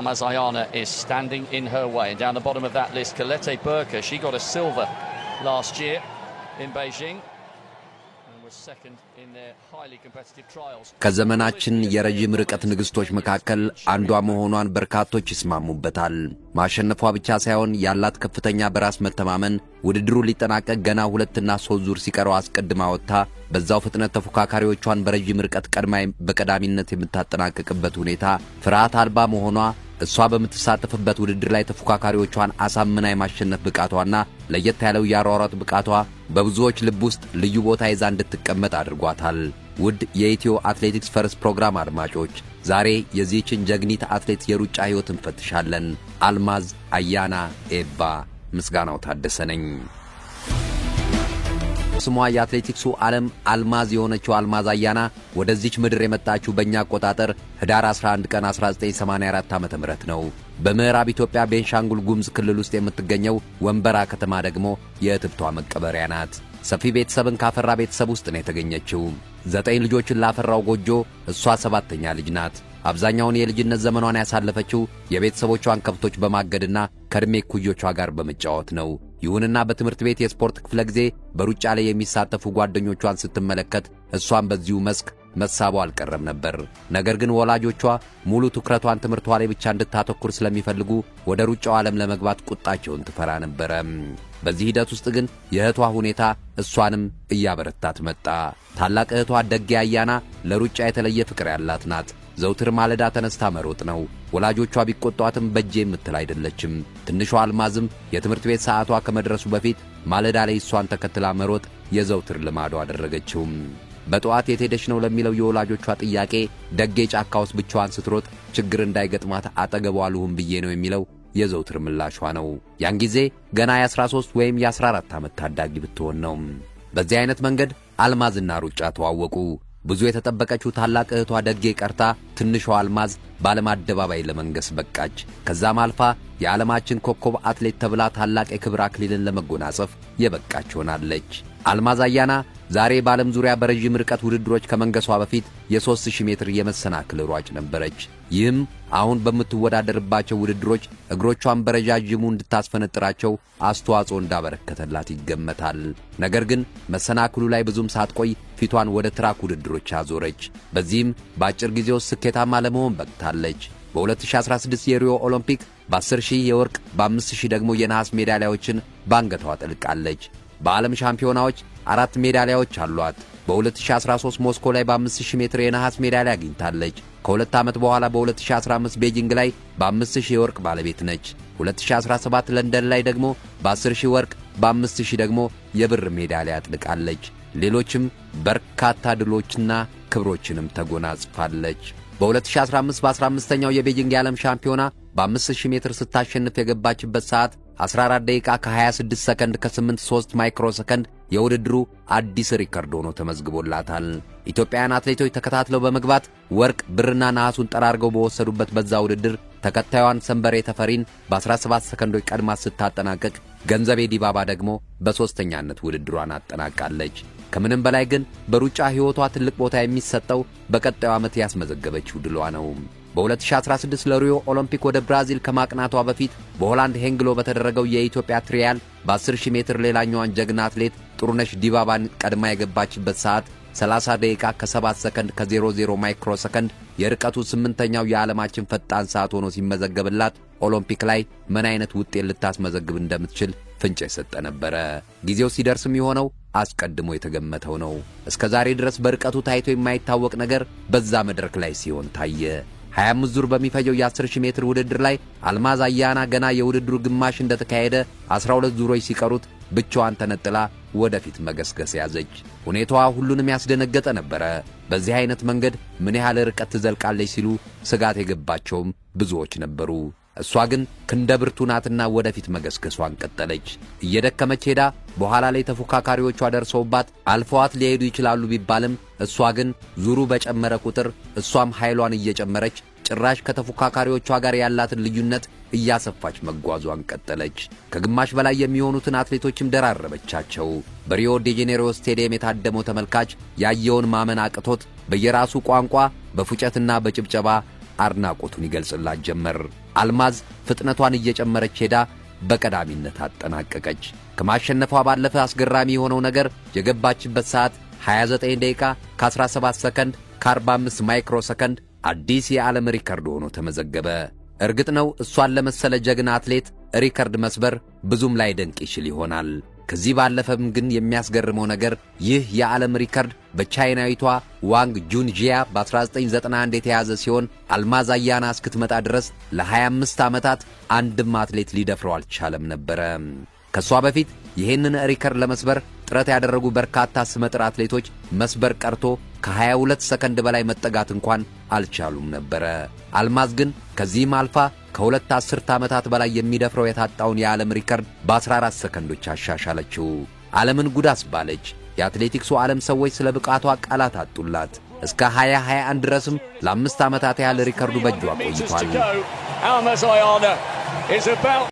Almaz Ayana is standing in her way. And down the bottom of that list, Colette Burka, she got a silver last year in Beijing and was second in their highly competitive trials. ከዘመናችን የረጅም ርቀት ንግስቶች መካከል አንዷ መሆኗን በርካቶች ይስማሙበታል። ማሸነፏ ብቻ ሳይሆን ያላት ከፍተኛ በራስ መተማመን ውድድሩ ሊጠናቀቅ ገና 2 እና 3 ዙር ሲቀረው አስቀድማ ወጣ በዛው ፍጥነት ተፎካካሪዎቿን በረጅም ርቀት ቀድማ በቀዳሚነት የምታጠናቅቅበት ሁኔታ ፍርሃት አልባ መሆኗ እሷ በመተሳተፍበት ውድድር ላይ ተፎካካሪዎቿን አሳምና የማሸነፍ ብቃቷና ለየት ያለው ያሯሯጥ ብቃቷ በብዙዎች ልብ ውስጥ ልዩ ቦታ ይዛ እንድትቀመጥ አድርጓታል። ውድ የኢትዮ አትሌቲክስ ፈርስ ፕሮግራም አድማጮች ዛሬ የዚህችን ጀግኒት አትሌት የሩጫ ህይወት እንፈትሻለን። አልማዝ አያና ኤባ ምስጋናው ታደሰ ነኝ። ስሟ የአትሌቲክሱ ዓለም አልማዝ የሆነችው አልማዝ አያና ወደዚች ምድር የመጣችው በእኛ አቆጣጠር ህዳር 11 ቀን 1984 ዓ.ም ነው። በምዕራብ ኢትዮጵያ ቤንሻንጉል ጉሙዝ ክልል ውስጥ የምትገኘው ወንበራ ከተማ ደግሞ የእትብቷ መቀበሪያ ናት። ሰፊ ቤተሰብን ካፈራ ቤተሰብ ውስጥ ነው የተገኘችው። 9 ልጆችን ላፈራው ጎጆ እሷ 7ኛ ልጅ ናት። አብዛኛውን የልጅነት ዘመኗን ያሳለፈችው የቤተሰቦቿን ከብቶች በማገድና ከርሜ ኩዮቿ ጋር በመጫወት ነው። ይሁንና በትምህርት ቤት የስፖርት ክፍለ ጊዜ በሩጫ ላይ የሚሳተፉ ጓደኞቿን ስትመለከት እሷን በዚሁ መስክ መሳቧ አልቀረም ነበር። ነገር ግን ወላጆቿ ሙሉ ትኩረቷን ትምህርቷ ላይ ብቻ እንድታተኩር ስለሚፈልጉ ወደ ሩጫው ዓለም ለመግባት ቁጣቸውን ትፈራ ነበር። በዚህ ሂደት ውስጥ ግን የእህቷ ሁኔታ እሷንም እያበረታት መጣ። ታላቅ እህቷ ደጌ አያና ለሩጫ የተለየ ፍቅር ያላት ናት። ዘውትር ማለዳ ተነስታ መሮጥ ነው። ወላጆቿ ቢቆጧትም በጄ የምትል አይደለችም። ትንሿ አልማዝም የትምህርት ቤት ሰዓቷ ከመድረሱ በፊት ማለዳ ላይ እሷን ተከትላ መሮጥ የዘውትር ልማዷ አደረገችው። በጠዋት የትሄደች ነው ለሚለው የወላጆቿ ጥያቄ ደጌ ጫካ ውስጥ ብቻዋን ስትሮጥ ችግር እንዳይገጥማት አጠገቧ ልሁን ብዬ ነው የሚለው የዘውትር ምላሿ ነው። ያን ጊዜ ገና የ13 ወይም የ14 ዓመት ታዳጊ ብትሆን ነው። በዚህ አይነት መንገድ አልማዝና ሩጫ ተዋወቁ። ብዙ የተጠበቀችው ታላቅ እህቷ ደጌ ቀርታ ትንሿ አልማዝ በዓለም አደባባይ ለመንገስ በቃች። ከዛም አልፋ የዓለማችን ኮከብ አትሌት ተብላ ታላቅ የክብር አክሊልን ለመጎናጸፍ የበቃች ሆናለች። አልማዝ አያና ዛሬ በዓለም ዙሪያ በረጅም ርቀት ውድድሮች ከመንገሷ በፊት የ3000 ሜትር የመሰናክል ሯጭ ነበረች። ይህም አሁን በምትወዳደርባቸው ውድድሮች እግሮቿን በረጃጅሙ እንድታስፈነጥራቸው አስተዋጽኦ እንዳበረከተላት ይገመታል። ነገር ግን መሰናክሉ ላይ ብዙም ሳትቆይ ፊቷን ወደ ትራክ ውድድሮች አዞረች። በዚህም በአጭር ጊዜ ውስጥ ስኬታማ ለመሆን በቅታለች። በ2016 የሪዮ ኦሎምፒክ በ10000 የወርቅ በ5000 ደግሞ የነሐስ ሜዳሊያዎችን ባንገቷ ጥልቃለች። በዓለም ሻምፒዮናዎች 4 ሜዳሊያዎች አሏት። በ2013 ሞስኮ ላይ በ5000 ሜትር የነሐስ ሜዳሊያ አግኝታለች። ከ2 ዓመት በኋላ በ2015 ቤጂንግ ላይ በ5000 የወርቅ ባለቤት ነች። 2017 ለንደን ላይ ደግሞ በ10000 ወርቅ በ5000 ደግሞ የብር ሜዳሊያ አጥልቃለች። ሌሎችም በርካታ ድሎችና ክብሮችንም ተጎናጽፋለች። በ2015 በ15ኛው የቤጂንግ የዓለም ሻምፒዮና በ5000 ሜትር ስታሸንፍ የገባችበት ሰዓት 14 ደቂቃ ከ26 ሰከንድ ከ83 ማይክሮ ሰከንድ የውድድሩ አዲስ ሪከርድ ሆኖ ተመዝግቦላታል። ኢትዮጵያውያን አትሌቶች ተከታትለው በመግባት ወርቅ ብርና ነሐሱን ጠራርገው በወሰዱበት በዛ ውድድር ተከታዩን ሰንበሬ ተፈሪን በ17 ሰከንዶች ቀድማ ስታጠናቀቅ ገንዘቤ ዲባባ ደግሞ በ3ኛነት ውድድሯን አጠናቃለች። ከምንም በላይ ግን በሩጫ ህይወቷ ትልቅ ቦታ የሚሰጠው በቀጣዩ ዓመት ያስመዘገበችው ድሏ ነው። በ2016 ለሪዮ ኦሎምፒክ ወደ ብራዚል ከማቅናቷ በፊት በሆላንድ ሄንግሎ በተደረገው የኢትዮጵያ ትሪያል በ10000 ሜትር ሌላኛዋን ጀግና አትሌት ጥሩነሽ ዲባባን ቀድማ የገባችበት ሰዓት 30 ደቂቃ ከ7 ሰከንድ ከ00 ማይክሮ ሰከንድ የርቀቱ 8ኛው የዓለማችን ፈጣን ሰዓት ሆኖ ሲመዘገብላት ኦሎምፒክ ላይ ምን አይነት ውጤት ልታስመዘግብ እንደምትችል ፍንጭ የሰጠ ነበር። ጊዜው ሲደርስም የሆነው አስቀድሞ የተገመተው ነው። እስከ ዛሬ ድረስ በርቀቱ ታይቶ የማይታወቅ ነገር በዛ መድረክ ላይ ሲሆን ታየ። 25 ዙር በሚፈጀው የ10000 ሜትር ውድድር ላይ አልማዝ አያና ገና የውድድሩ ግማሽ እንደተካሄደ 12 ዙሮች ሲቀሩት ብቻዋን ተነጥላ ወደፊት መገስገስ ያዘች። ሁኔታዋ ሁሉንም ያስደነገጠ ነበር። በዚህ አይነት መንገድ ምን ያህል ርቀት ትዘልቃለች ሲሉ ስጋት የገባቸውም ብዙዎች ነበሩ። እሷ ግን ክንደ ብርቱ ናትና ወደፊት መገስገሷን ቀጠለች። እየደከመች ሄዳ በኋላ ላይ ተፎካካሪዎቿ ደርሰውባት አልፈዋት ሊሄዱ ይችላሉ ቢባልም እሷ ግን ዙሩ በጨመረ ቁጥር እሷም ኃይሏን እየጨመረች ጭራሽ ከተፎካካሪዎቿ ጋር ያላትን ልዩነት እያሰፋች መጓዟን ቀጠለች። ከግማሽ በላይ የሚሆኑትን አትሌቶችም ደራረበቻቸው። በሪዮ ዲ ጄኔሮ ስቴዲየም የታደመው ተመልካች ያየውን ማመን አቅቶት በየራሱ ቋንቋ በፉጨትና በጭብጨባ አድናቆቱን ይገልጽላት ጀመር። አልማዝ ፍጥነቷን እየጨመረች ሄዳ በቀዳሚነት አጠናቀቀች። ከማሸነፏ ባለፈ አስገራሚ የሆነው ነገር የገባችበት ሰዓት 29 ደቂቃ ከ17 ሰከንድ ከ45 ማይክሮ ሰከንድ አዲስ የዓለም ሪከርድ ሆኖ ተመዘገበ። እርግጥ ነው እሷን ለመሰለ ጀግና አትሌት ሪከርድ መስበር ብዙም ላይ ደንቅ ይችል ይሆናል። ከዚህ ባለፈም ግን የሚያስገርመው ነገር ይህ የዓለም ሪከርድ በቻይናዊቷ ዋንግ ጁንጂያ በ1991 የተያዘ ሲሆን አልማዝ አያና እስክትመጣ ድረስ ለ25 ዓመታት አንድም አትሌት ሊደፍረው አልቻለም ነበር። ከሷ በፊት ይህንን ሪከርድ ለመስበር ጥረት ያደረጉ በርካታ ስመጥር አትሌቶች መስበር ቀርቶ ከ22 ሰከንድ በላይ መጠጋት እንኳን አልቻሉም ነበር። አልማዝ ግን ከዚህም አልፋ ከሁለት አስርት ዓመታት በላይ የሚደፍረው የታጣውን የዓለም ሪከርድ በ14 ሰከንዶች አሻሻለችው። ዓለምን ጉድ አስባለች። የአትሌቲክሱ ዓለም ሰዎች ስለ ብቃቷ ቃላት አጡላት። እስከ 2021 ድረስም ለ5 ዓመታት ያህል ሪከርዱ በእጇ ቆይቷል።